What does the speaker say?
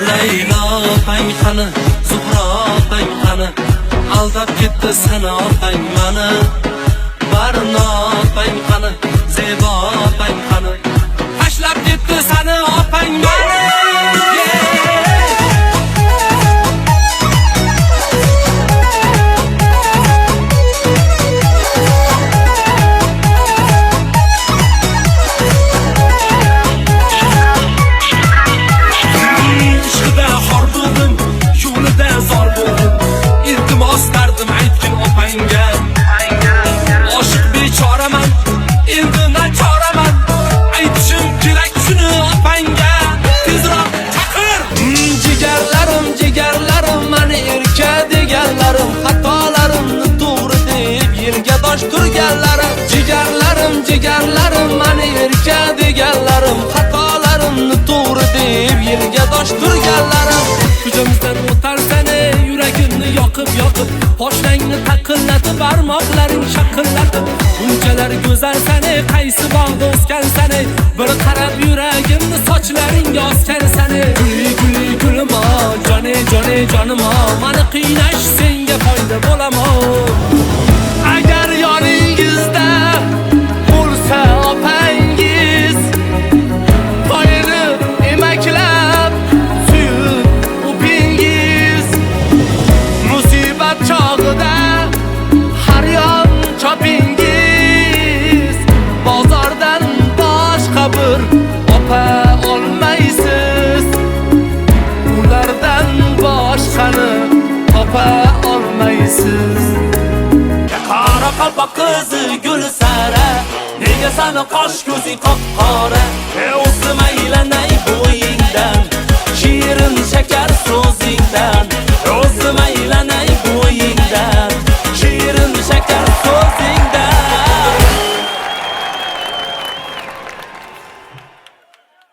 Laylo opang qani, Zuhro opang qani, aldab ketdi sana opang mani. Barno opang qani, Zebo opang qani, tashlab ketdi sana opang mani. Jigarlarim mani erka deganlarim, xatolarimni to'g'ri deb yerga dosh turganlarim. Ko'zimizdan o'tar seni, yuragimni yoqib poshnangni taqillatib, barmoqlaring shaqillatib. Unchalar go'zal seni, qaysi bog'da o'sgan seni, bir qarab yuragimni sochlaringga osgan seni. Guli gulimo, jonimo, mani qiynash senga foyda bo'lamo. Agar yoningizda opangiz toyini emaklab suyib o'pingiz, musibat chog'ida har yon chopingiz, bozordan boshqa bir opa olmaysiz, ulardan boshqani topa olmaysiz. Qora qalpoq qizi gul sara, nega sana qosh ko'zing qop-qora? O'zim aylanay bo'yingdan, shirin shakar suv